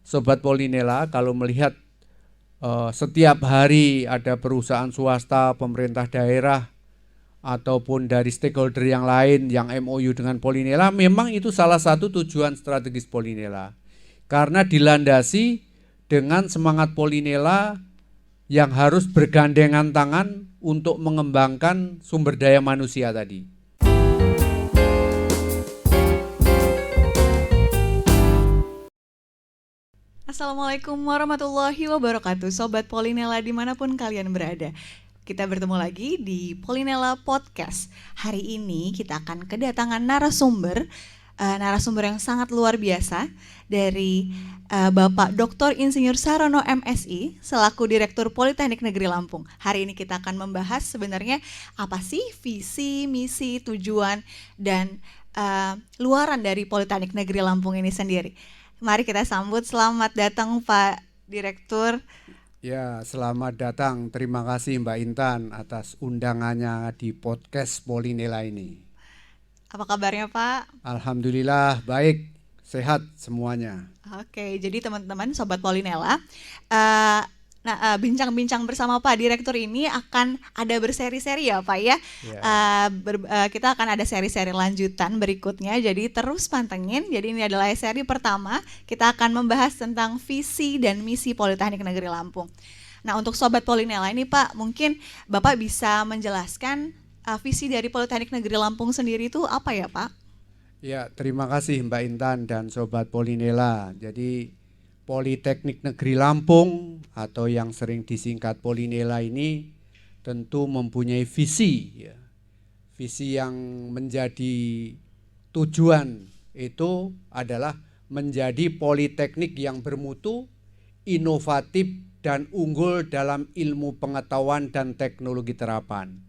Sobat Polinela, kalau melihat setiap hari ada perusahaan swasta, pemerintah daerah, ataupun dari stakeholder yang lain yang MOU dengan Polinela, memang itu salah satu tujuan strategis Polinela. Karena dilandasi dengan semangat Polinela yang harus bergandengan tangan untuk mengembangkan sumber daya manusia tadi. Assalamualaikum warahmatullahi wabarakatuh, Sobat Polinela dimanapun kalian berada. Kita bertemu lagi di Polinela Podcast. Hari ini kita akan kedatangan narasumber yang sangat luar biasa dari Bapak Dr. Insinyur Sarono MSI selaku Direktur Politeknik Negeri Lampung. Hari ini kita akan membahas sebenarnya apa sih visi, misi, tujuan, dan luaran dari Politeknik Negeri Lampung ini sendiri. Mari kita sambut, selamat datang Pak Direktur. Ya, selamat datang. Terima kasih Mbak Intan atas undangannya di podcast Polinela ini. Apa kabarnya Pak? Alhamdulillah baik, sehat semuanya. Oke, jadi teman-teman Sobat Polinela, bincang-bincang bersama Pak Direktur ini akan ada berseri-seri ya Pak ya. Kita akan ada seri-seri lanjutan berikutnya, jadi terus pantengin. Jadi ini adalah seri pertama, kita akan membahas tentang visi dan misi Politeknik Negeri Lampung. Nah, untuk Sobat Polinela ini Pak, mungkin Bapak bisa menjelaskan visi dari Politeknik Negeri Lampung sendiri itu apa ya Pak? Ya, terima kasih Mbak Intan dan Sobat Polinela. Jadi Politeknik Negeri Lampung atau yang sering disingkat Polinela ini tentu mempunyai visi, ya. Visi yang menjadi tujuan itu adalah menjadi politeknik yang bermutu, inovatif dan unggul dalam ilmu pengetahuan dan teknologi terapan.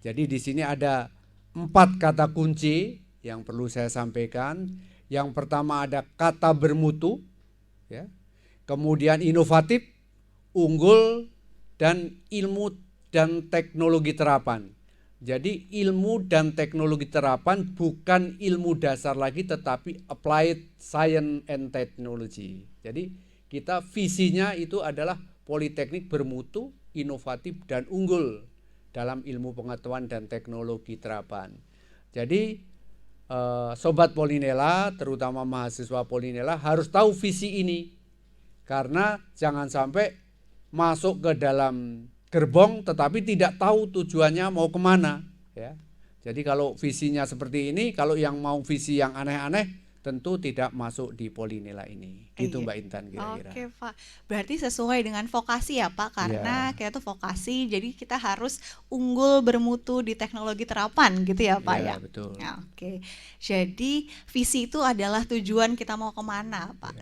Jadi di sini ada 4 kata kunci yang perlu saya sampaikan. Yang pertama ada kata bermutu, ya. Kemudian inovatif, unggul, dan ilmu dan teknologi terapan. Jadi ilmu dan teknologi terapan bukan ilmu dasar lagi, tetapi applied science and technology. Jadi kita visinya itu adalah politeknik bermutu, inovatif, dan unggul dalam ilmu pengetahuan dan teknologi terapan. Jadi Sobat Polinela, terutama mahasiswa Polinela harus tahu visi ini. Karena jangan sampai masuk ke dalam gerbong tetapi tidak tahu tujuannya mau kemana, ya. Jadi kalau visinya seperti ini, kalau yang mau visi yang aneh-aneh tentu tidak masuk di Polinela ini. Gitu Mbak Intan kira-kira. Oke Pak, berarti sesuai dengan vokasi ya Pak, karena kita tuh vokasi, jadi kita harus unggul bermutu di teknologi terapan gitu ya Pak ya. Betul. Oke, jadi visi itu adalah tujuan kita mau kemana Pak.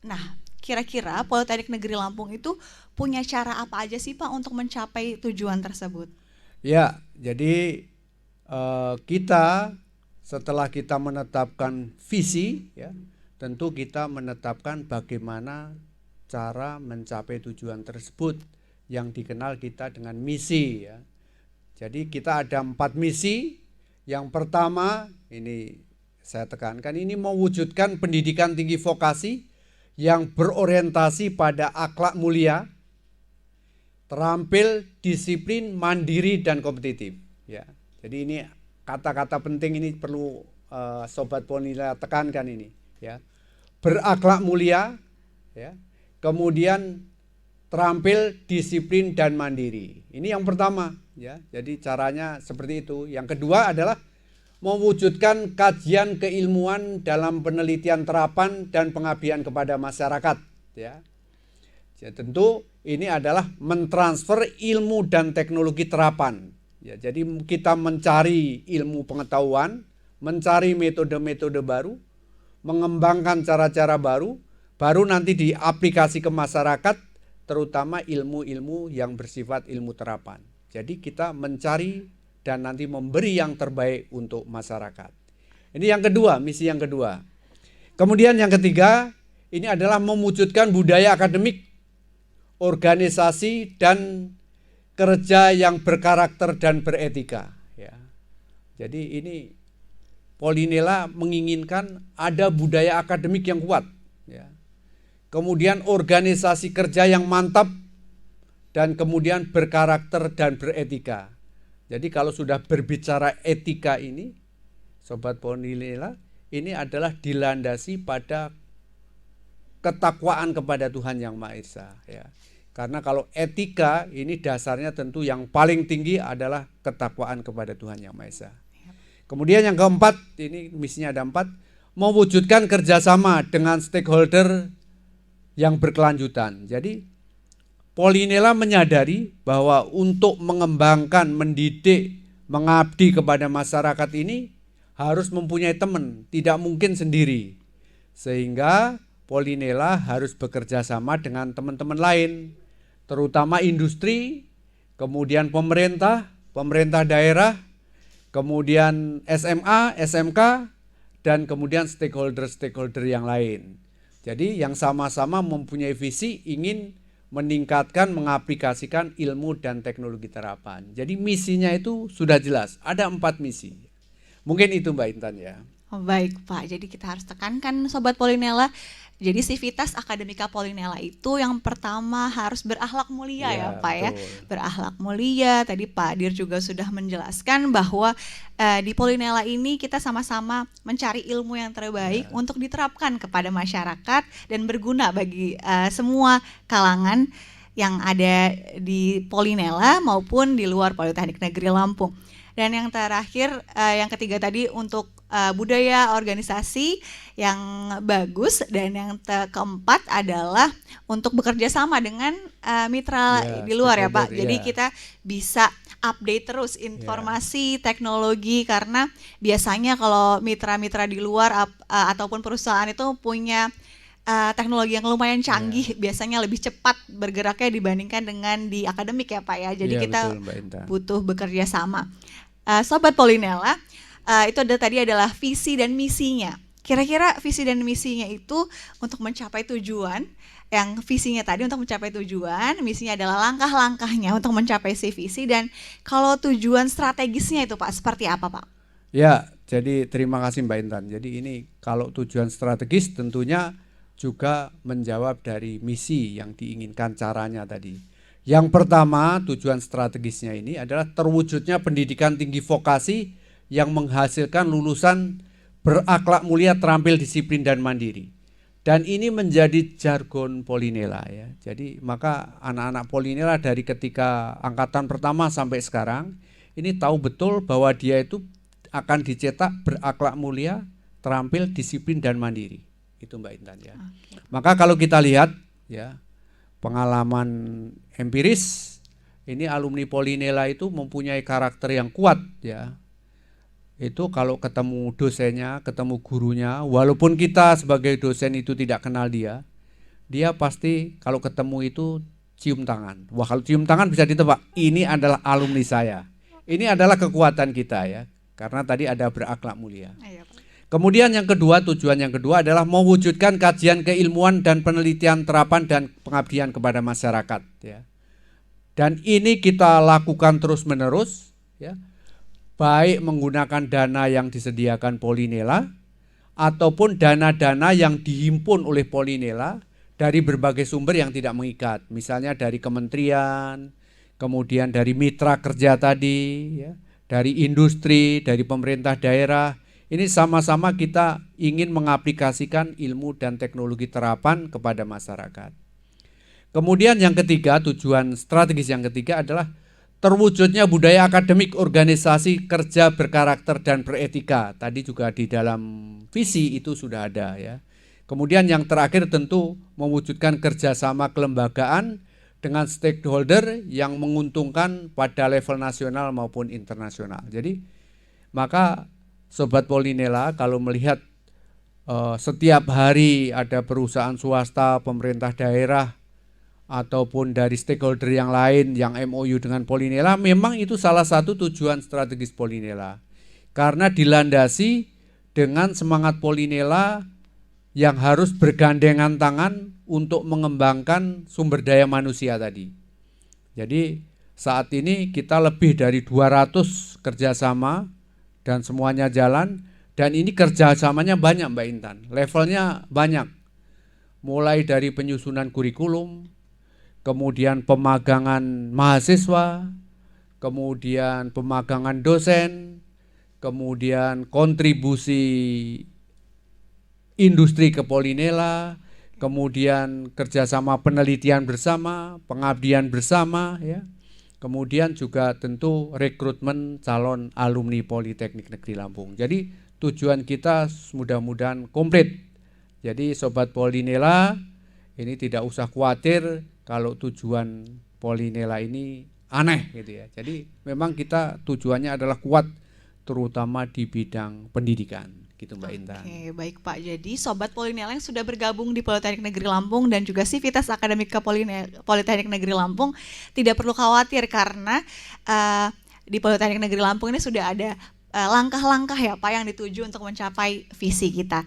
Nah, kira-kira Politeknik Negeri Lampung itu punya cara apa aja sih Pak untuk mencapai tujuan tersebut? Ya, jadi kita setelah kita menetapkan visi, ya, tentu kita menetapkan bagaimana cara mencapai tujuan tersebut yang dikenal kita dengan misi, ya. Jadi kita ada 4 misi. Yang pertama, ini saya tekankan, ini mewujudkan pendidikan tinggi vokasi yang berorientasi pada akhlak mulia, terampil, disiplin, mandiri, dan kompetitif. Ya, jadi ini kata-kata penting ini perlu Sobat Polinela tekankan ini. Ya, berakhlak mulia, ya, kemudian terampil, disiplin, dan mandiri. Ini yang pertama. Ya, jadi caranya seperti itu. Yang kedua adalah mewujudkan kajian keilmuan dalam penelitian terapan dan pengabdian kepada masyarakat, ya. Ya, tentu ini adalah mentransfer ilmu dan teknologi terapan, ya. Jadi kita mencari ilmu pengetahuan, mencari metode-metode baru, mengembangkan cara-cara baru, baru nanti diaplikasi ke masyarakat, terutama ilmu-ilmu yang bersifat ilmu terapan. Jadi kita mencari dan nanti memberi yang terbaik untuk masyarakat. Ini yang kedua, misi yang kedua. Kemudian yang ketiga, ini adalah mewujudkan budaya akademik, organisasi, dan kerja yang berkarakter dan beretika. Ya. Jadi ini Polinela menginginkan ada budaya akademik yang kuat. Ya. kemudian organisasi kerja yang mantap, dan kemudian berkarakter dan beretika. Jadi kalau sudah berbicara etika ini, Sobat Polinela, ini adalah dilandasi pada ketakwaan kepada Tuhan Yang Maha Esa, ya. Karena kalau etika ini dasarnya tentu yang paling tinggi adalah ketakwaan kepada Tuhan Yang Maha Esa. Kemudian yang keempat, ini misinya ada 4, mewujudkan kerjasama dengan stakeholder yang berkelanjutan. Jadi Polinela menyadari bahwa untuk mengembangkan, mendidik, mengabdi kepada masyarakat ini harus mempunyai teman, tidak mungkin sendiri. Sehingga Polinela harus bekerja sama dengan teman-teman lain, terutama industri, kemudian pemerintah daerah, kemudian SMA, SMK, dan kemudian stakeholder yang lain. Jadi yang sama-sama mempunyai visi ingin meningkatkan, mengaplikasikan ilmu dan teknologi terapan. Jadi misinya itu sudah jelas, ada 4 misi. Mungkin itu Mbak Intan ya. Oh, baik Pak, jadi kita harus tekankan Sobat Polinela. Jadi Civitas Akademika Polinela itu yang pertama harus berakhlak mulia ya Pak ya. Berakhlak mulia, tadi Pak Dir juga sudah menjelaskan bahwa di Polinela ini kita sama-sama mencari ilmu yang terbaik untuk diterapkan kepada masyarakat dan berguna bagi semua kalangan yang ada di Polinela maupun di luar Politeknik Negeri Lampung. Dan yang terakhir, yang ketiga tadi untuk budaya organisasi yang bagus, dan yang keempat adalah untuk bekerja sama dengan mitra di luar ya Pak. Jadi kita bisa update terus informasi teknologi, karena biasanya kalau mitra-mitra di luar ataupun perusahaan itu punya teknologi yang lumayan canggih, biasanya lebih cepat bergeraknya dibandingkan dengan di akademik ya Pak ya. Jadi kita butuh bekerja sama. Sobat Polinela, itu tadi adalah visi dan misinya. Kira-kira visi dan misinya itu untuk mencapai tujuan. Yang visinya tadi untuk mencapai tujuan, misinya adalah langkah-langkahnya untuk mencapai si visi. Dan kalau tujuan strategisnya itu Pak, seperti apa Pak? Ya, jadi terima kasih Mbak Intan. Jadi ini kalau tujuan strategis tentunya juga menjawab dari misi yang diinginkan, caranya tadi. Yang pertama, tujuan strategisnya ini adalah terwujudnya pendidikan tinggi vokasi yang menghasilkan lulusan berakhlak mulia, terampil, disiplin, dan mandiri. Dan ini menjadi jargon Polinela ya. Jadi maka anak-anak Polinela dari ketika angkatan pertama sampai sekarang ini tahu betul bahwa dia itu akan dicetak berakhlak mulia, terampil, disiplin, dan mandiri. Itu Mbak Intan ya. Maka kalau kita lihat ya, pengalaman empiris, ini alumni Polinela itu mempunyai karakter yang kuat ya. Itu kalau ketemu dosennya, ketemu gurunya, walaupun kita sebagai dosen itu tidak kenal dia pasti kalau ketemu itu cium tangan. Wah, kalau cium tangan bisa ditebak, ini adalah alumni saya. Ini adalah kekuatan kita ya, karena tadi ada berakhlak mulia. Kemudian yang kedua, tujuan yang kedua adalah mewujudkan kajian keilmuan dan penelitian terapan dan pengabdian kepada masyarakat ya. Dan ini kita lakukan terus-menerus ya. Baik menggunakan dana yang disediakan Polinela ataupun dana-dana yang dihimpun oleh Polinela dari berbagai sumber yang tidak mengikat. Misalnya dari kementerian, kemudian dari mitra kerja tadi ya, dari industri, dari pemerintah daerah. Ini sama-sama kita ingin mengaplikasikan ilmu dan teknologi terapan kepada masyarakat. Kemudian yang ketiga, tujuan strategis yang ketiga adalah terwujudnya budaya akademik organisasi kerja berkarakter dan beretika. Tadi juga di dalam visi itu sudah ada ya. Kemudian yang terakhir tentu mewujudkan kerjasama kelembagaan dengan stakeholder yang menguntungkan pada level nasional maupun internasional. Jadi maka Sobat Polinela kalau melihat setiap hari ada perusahaan swasta, pemerintah daerah, ataupun dari stakeholder yang lain yang MOU dengan Polinela, memang itu salah satu tujuan strategis Polinela. Karena dilandasi dengan semangat Polinela yang harus bergandengan tangan untuk mengembangkan sumber daya manusia tadi. Jadi saat ini kita lebih dari 200 kerjasama dan semuanya jalan, dan ini kerjasamanya banyak Mbak Intan, levelnya banyak. mulai dari penyusunan kurikulum, kemudian pemagangan mahasiswa, kemudian pemagangan dosen, kemudian kontribusi industri ke Polinela, kemudian kerjasama penelitian bersama, pengabdian bersama, ya. Kemudian juga tentu rekrutmen calon alumni Politeknik Negeri Lampung. Jadi tujuan kita mudah-mudahan komplit. Jadi Sobat Polinela ini tidak usah khawatir kalau tujuan Polinela ini aneh gitu ya. Jadi memang kita tujuannya adalah kuat terutama di bidang pendidikan gitu Mbak Intan. Oke, baik Pak. Jadi Sobat Polinela yang sudah bergabung di Politeknik Negeri Lampung dan juga Sivitas Akademika Politeknik Negeri Lampung tidak perlu khawatir karena di Politeknik Negeri Lampung ini sudah ada langkah-langkah ya Pak yang dituju untuk mencapai visi kita.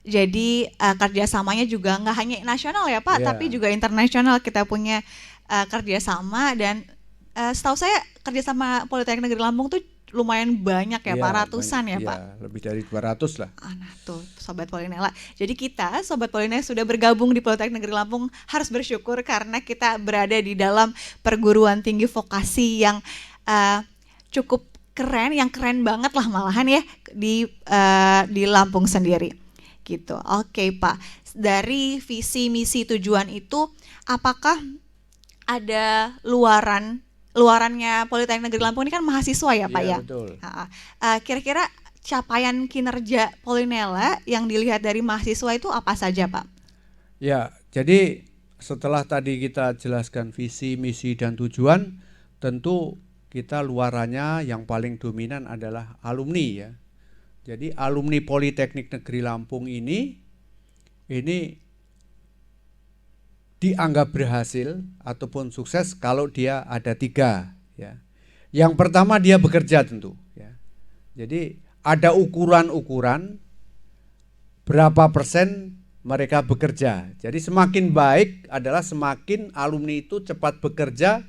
Jadi kerjasamanya juga nggak hanya nasional ya Pak, tapi juga internasional kita punya kerjasama dan setahu saya kerjasama Politeknik Negeri Lampung tuh lumayan banyak ya Pak, ratusan ya Pak. Lebih dari 200 lah. Nah tuh Sobat Polinela. Jadi kita Sobat Polinela sudah bergabung di Politeknik Negeri Lampung harus bersyukur karena kita berada di dalam perguruan tinggi vokasi yang cukup keren, yang keren banget lah malahan ya di Lampung sendiri. Gitu. Oke Pak, dari visi misi tujuan itu apakah ada luarannya Politeknik Negeri Lampung ini kan mahasiswa ya Pak ya? Betul. Kira-kira capaian kinerja Polinela yang dilihat dari mahasiswa itu apa saja Pak? Ya, jadi setelah tadi kita jelaskan visi, misi, dan tujuan, tentu kita luarannya yang paling dominan adalah alumni ya. Jadi alumni Politeknik Negeri Lampung ini dianggap berhasil ataupun sukses kalau dia ada 3 ya. Yang pertama dia bekerja tentu ya. Jadi ada ukuran-ukuran berapa persen mereka bekerja. Jadi semakin baik adalah semakin alumni itu cepat bekerja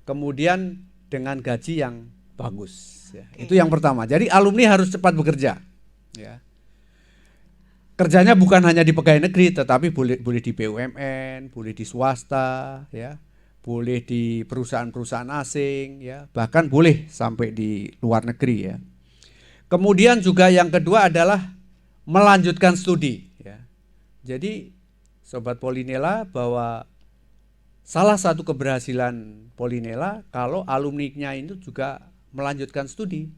kemudian dengan gaji yang bagus ya. Itu yang pertama. Jadi alumni harus cepat bekerja ya. Kerjanya bukan hanya di pegawai negeri, tetapi boleh di BUMN, boleh di swasta, ya, boleh di perusahaan-perusahaan asing, ya, bahkan boleh sampai di luar negeri, ya. Kemudian juga yang kedua adalah melanjutkan studi, ya. Jadi Sobat Polinela bahwa salah satu keberhasilan Polinela kalau alumninya itu juga melanjutkan studi,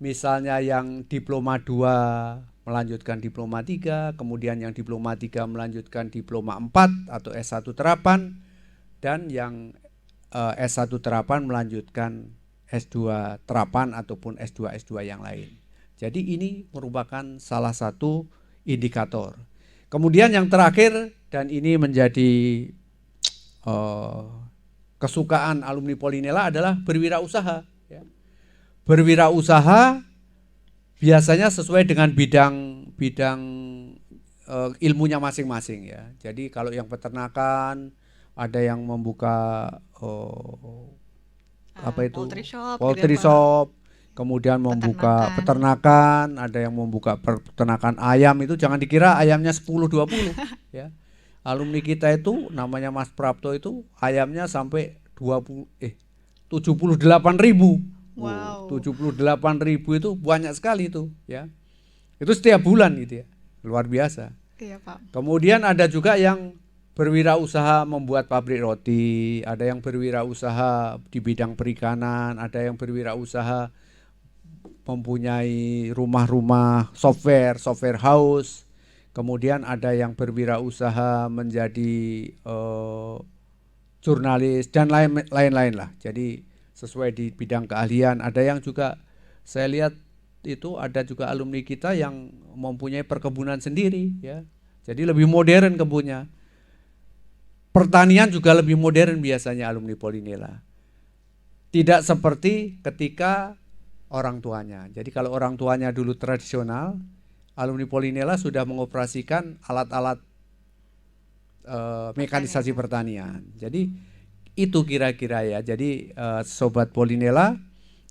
misalnya yang diploma 2 melanjutkan diploma 3, kemudian yang diploma 3 melanjutkan diploma 4 atau S1 terapan, dan yang S1 terapan melanjutkan S2 terapan ataupun S2 yang lain. Jadi ini merupakan salah satu indikator. Kemudian yang terakhir, dan ini menjadi kesukaan alumni Polinela adalah berwirausaha. Ya. Berwirausaha biasanya sesuai dengan bidang ilmunya masing-masing ya. Jadi kalau yang peternakan ada yang membuka poultry shop, kemudian membuka peternakan, ada yang membuka peternakan ayam. Itu jangan dikira ayamnya 10-20 ya. Alumni kita itu namanya Mas Prapto itu ayamnya sampai 78.000. Wow. 78.000 itu banyak sekali itu ya. Itu setiap bulan gitu ya. Luar biasa. Iya, Pak. Kemudian ada juga yang berwirausaha membuat pabrik roti, ada yang berwirausaha di bidang perikanan, ada yang berwirausaha mempunyai rumah-rumah software house. Kemudian ada yang berwirausaha menjadi jurnalis dan lain-lain lah. Jadi sesuai di bidang keahlian. Ada yang juga saya lihat itu ada juga alumni kita yang mempunyai perkebunan sendiri ya. Jadi lebih modern kebunnya. Pertanian juga lebih modern biasanya alumni Polinela. Tidak seperti ketika orang tuanya. Jadi kalau orang tuanya dulu tradisional, alumni Polinela sudah mengoperasikan alat-alat mekanisasi pertanian. Jadi itu kira-kira ya. Jadi Sobat Polinela,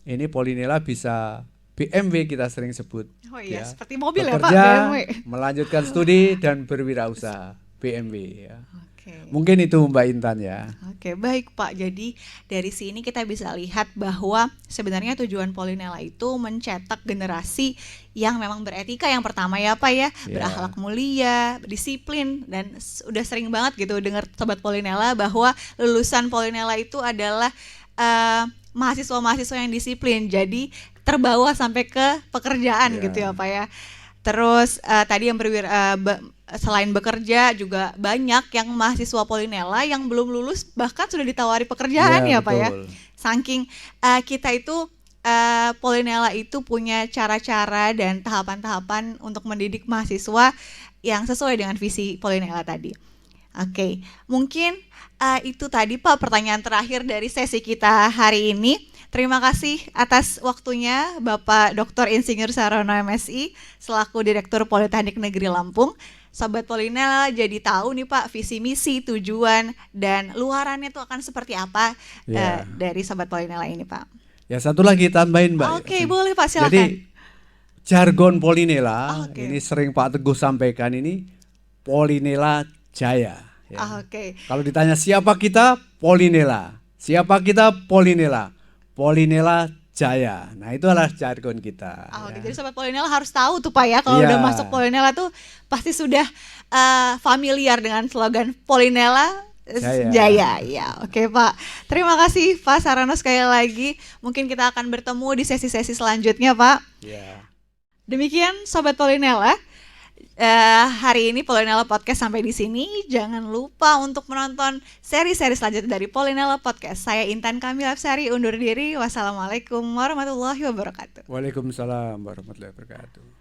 ini Polinela bisa BMW kita sering sebut. Oh iya, ya. seperti mobil bekerja, ya Pak, BMW. Melanjutkan studi dan berwirausaha. BMW ya. Oke. Mungkin itu Mbak Intan ya. Oke, baik Pak. Jadi dari sini kita bisa lihat bahwa sebenarnya tujuan Polinela itu mencetak generasi yang memang beretika yang pertama ya Pak ya, berakhlak mulia, disiplin, dan udah sering banget gitu dengar Sobat Polinela bahwa lulusan Polinela itu adalah mahasiswa-mahasiswa yang disiplin. Jadi terbawa sampai ke pekerjaan gitu ya Pak ya. Terus tadi yang selain bekerja juga banyak yang mahasiswa Polinela yang belum lulus bahkan sudah ditawari pekerjaan ya Pak ya. Saking kita itu Polinela itu punya cara-cara dan tahapan-tahapan untuk mendidik mahasiswa yang sesuai dengan visi Polinela tadi. Oke, mungkin itu tadi Pak pertanyaan terakhir dari sesi kita hari ini. Terima kasih atas waktunya Bapak Dr. Insinyur Sarono MSI selaku Direktur Politeknik Negeri Lampung. Sobat Polinela jadi tahu nih Pak visi misi, tujuan, dan luarannya itu akan seperti apa dari Sobat Polinela ini Pak. Ya satu lagi tambahin Mbak. Oke, boleh Pak, silakan. Jadi jargon Polinela ini sering Pak Teguh sampaikan ini Polinela Jaya. Ya. Kalau ditanya siapa kita, Polinela. Siapa kita, Polinela. Polinela Jaya. Nah itu adalah jargon kita. Jadi Sobat Polinela harus tahu tuh Pak ya, kalau udah masuk Polinela tuh pasti sudah familiar dengan slogan Polinela Jaya. Ya, oke Pak. Terima kasih Pak Sarono sekali lagi. Mungkin kita akan bertemu di sesi-sesi selanjutnya Pak. Demikian Sobat Polinela. Hari ini Polinela Podcast sampai di sini. Jangan lupa untuk menonton seri-seri selanjutnya dari Polinela Podcast. Saya Intan Kamila Absari undur diri. Wassalamualaikum warahmatullahi wabarakatuh. Waalaikumsalam warahmatullahi wabarakatuh.